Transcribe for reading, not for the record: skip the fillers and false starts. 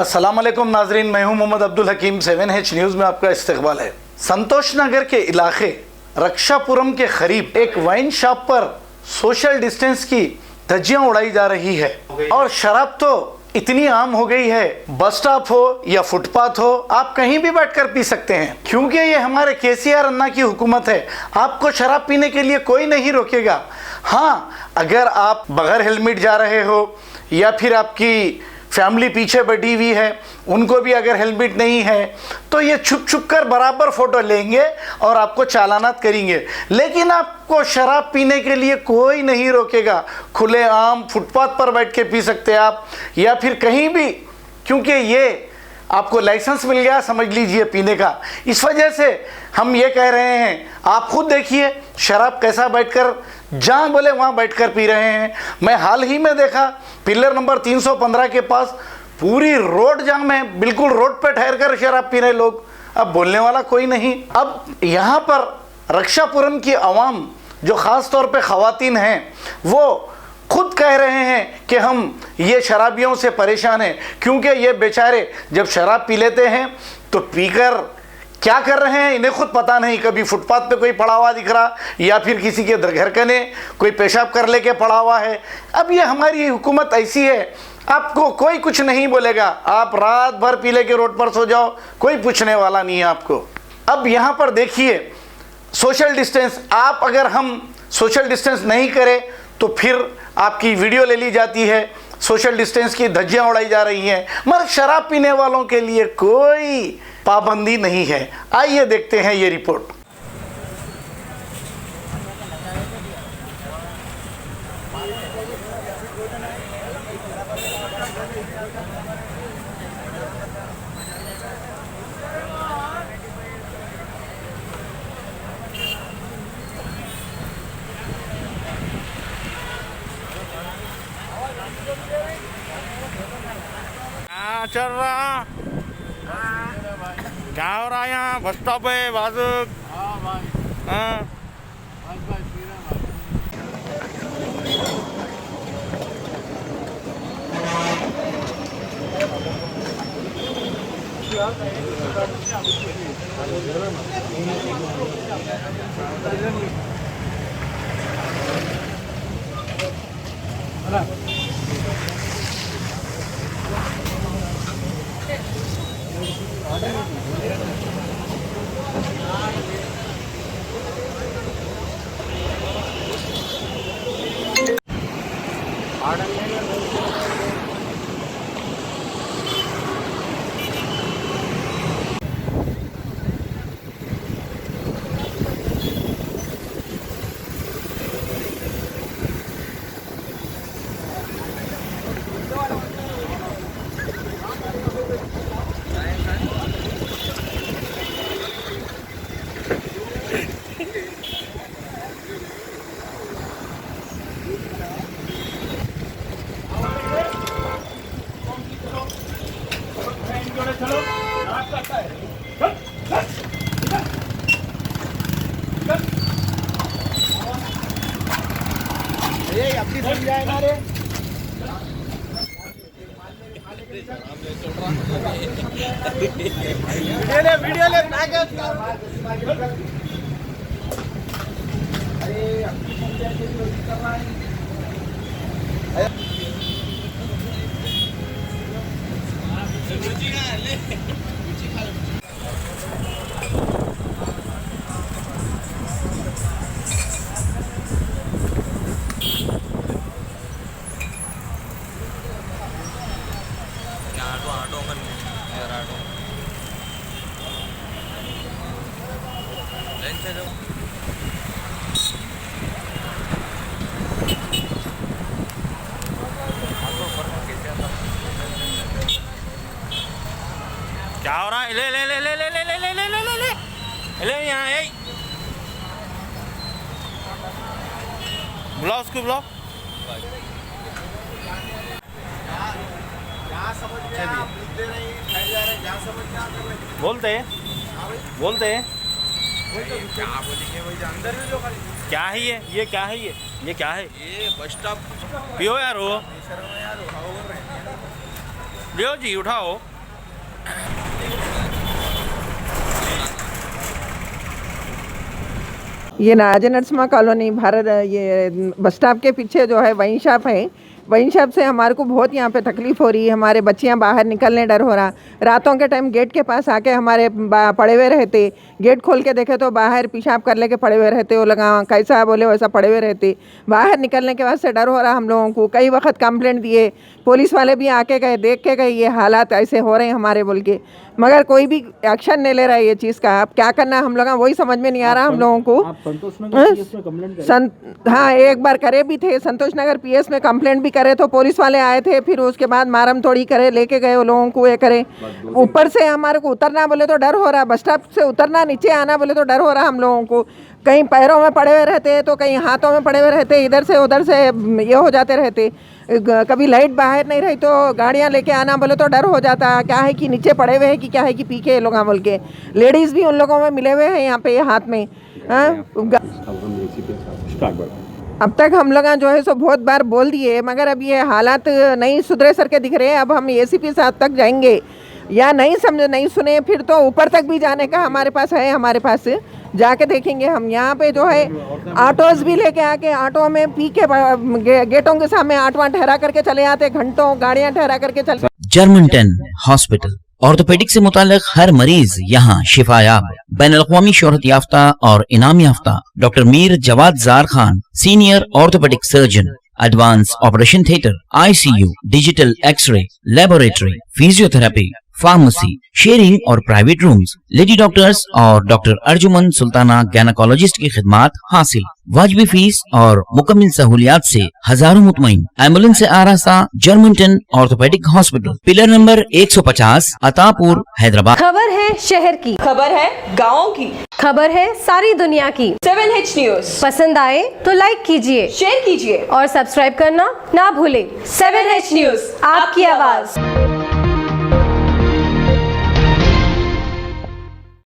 अस्सलाम वालेकुम नाजरीन, मैं हूं मोहम्मद अब्दुल हकीम। 7H न्यूज़ में आपका इस्तकबाल है। संतोष नगर के इलाके रक्षापुरम के करीब एक वाइन शॉप पर सोशल डिस्टेंस की धज्जियां उड़ाई जा रही है और शराब तो इतनी आम हो गई है, बस स्टॉप हो या फुटपाथ हो, आप कहीं भी बैठकर पी सकते हैं, क्योंकि ये हमारे KCR अन्ना की हुकूमत है। आपको शराब पीने के लिए कोई नहीं रोकेगा। हाँ, अगर आप बगैर हेलमेट जा रहे हो या फिर आपकी फैमिली पीछे बैठी हुई है, उनको भी अगर हेलमेट नहीं है तो ये छुप छुप कर बराबर फ़ोटो लेंगे और आपको चालानात करेंगे, लेकिन आपको शराब पीने के लिए कोई नहीं रोकेगा। खुलेआम फुटपाथ पर बैठ के पी सकते हैं आप, या फिर कहीं भी, क्योंकि ये आपको लाइसेंस मिल गया समझ लीजिए पीने का। इस वजह से हम ये कह रहे हैं, आप खुद देखिए शराब कैसा बैठकर जहाँ बोले वहाँ बैठकर पी रहे हैं। मैं हाल ही में देखा पिलर नंबर 315 के पास पूरी रोड जाम है, बिल्कुल रोड पे ठहर कर शराब पी रहे लोग। अब बोलने वाला कोई नहीं। अब यहाँ पर रक्षापुरम की आवाम जो ख़ास तौर पे ख़वातीन हैं, वो खुद कह रहे हैं कि हम ये शराबियों से परेशान हैं, क्योंकि ये बेचारे जब शराब पी लेते हैं तो पीकर क्या कर रहे हैं इन्हें खुद पता नहीं। कभी फुटपाथ पे कोई पड़ा हुआ दिख रहा, या फिर किसी के घर कने कोई पेशाब कर लेके पड़ा हुआ है। अब ये हमारी हुकूमत ऐसी है, आपको कोई कुछ नहीं बोलेगा। आप रात भर पी लेके रोड पर सो जाओ, कोई पूछने वाला नहीं है आपको। अब यहाँ पर देखिए सोशल डिस्टेंस, आप अगर हम सोशल डिस्टेंस नहीं करें तो फिर आपकी वीडियो ले ली जाती है, सोशल डिस्टेंस की धज्जियां उड़ाई जा रही हैं, मगर शराब पीने वालों के लिए कोई पाबंदी नहीं है। आइए देखते हैं ये रिपोर्ट। चल रहा क्या हो रहा है यहाँ बस स्टॉप है बाजू। हाँ अपनी सुन जाएगा रे। वीडियो ले क्या हो रहा है? ले ले ले ले ले ले ले ले ले ले ले ले यहाँ है, बुलाओ उसको बुलाओ। बोलते बोलते क्या बोलेंगे वही अंदर में जो खाली क्या है ये क्या है ये क्या है? ये बस स्टॉप पियो यार हो, यार लियो जी उठाओ। ये राजा नरसिम्हा कॉलोनी भारत, ये बस स्टॉप के पीछे जो है वाइन शॉप है। वाइन शॉप से हमारे को बहुत यहाँ पे तकलीफ़ हो रही है। हमारे बच्चियाँ बाहर निकलने डर हो रहा। रातों के टाइम गेट के पास आके हमारे पड़े हुए रहते। गेट खोल के देखे तो बाहर पेशाब कर लेके पड़े हुए रहते। वो लगा कैसा बोले वैसा पड़े हुए रहते। बाहर निकलने के वास्ते डर हो रहा हम लोगों को। कई वक्त कंप्लेंट दिए, पुलिस वाले भी आके गए, देख के गए ये हालात ऐसे हो रहे हैं हमारे बोल के, मगर कोई भी एक्शन नहीं ले रहा है ये चीज़ का। अब क्या करना हम लोग, वही समझ में नहीं आ रहा हम लोगों को। हाँ, एक बार करे भी थे संतोष नगर पीएस में कंप्लेंट भी करे तो पुलिस वाले आए थे, फिर उसके बाद मारम थोड़ी करे, लेके गए वो लोगों को। ये करे ऊपर से हमारे को उतरना बोले तो डर हो रहा, बस स्टॉप से उतरना नीचे आना बोले तो डर हो रहा हम लोगों को। कहीं पैरों में पड़े हुए रहते तो कहीं हाथों में पड़े हुए रहते, इधर से उधर से ये हो जाते रहते। कभी लाइट बाहर नहीं रही तो गाड़ियाँ लेके आना बोले तो डर हो जाता। क्या है कि नीचे पड़े हुए हैं कि क्या है कि पी के लोग बोल के। लेडीज़ भी उन लोगों में मिले हुए हैं यहाँ पे हाथ में। अब तक हम लोग जो है सो बहुत बार बोल दिए, मगर अब ये हालात नहीं सुधरे सर के दिख रहे हैं। अब हम एसीपी साहब तक जाएंगे या नहीं सुने फिर तो ऊपर तक भी जाने का हमारे पास है, हमारे पास जाके देखेंगे हम। यहाँ पे जो है ऑटोज भी लेके आके ऑटो में पी के गेटों के सामने ऑटो ठहरा करके चले आते, घंटों गाड़ियाँ ठहरा करके चले। जर्मनटन हॉस्पिटल, ऑर्थोपेडिक से मुताल्लिक हर मरीज यहाँ शिफायाब। बैनुल-अक़वामी शोहरत याफ्ता और इनाम याफ्ता doctor Mir Jawad Zar Khan, senior orthopaedic surgeon, advance operation theatre, ICU, digital x ray, laboratory, physiotherapy, pharmacy, sharing और प्राइवेट रूम्स, लेडी डॉक्टर्स और डॉक्टर अर्जुमन सुल्ताना गैनाकोलॉजिस्ट की खिदमात हासिल। वाजिबी फीस और मुकम्मल सहूलियात से हजारों मुतमईन। एम्बुलेंस से आरास्ता Germanton orthopaedic hospital, pillar number 150, Attapur, Hyderabad. खबर है शहर की, खबर है गाँव की, खबर है सारी दुनिया की। 7H न्यूज पसंद आए तो लाइक कीजिए, शेयर कीजिए और सब्सक्राइब करना ना भूले। 7H न्यूज, आपकी आवाज।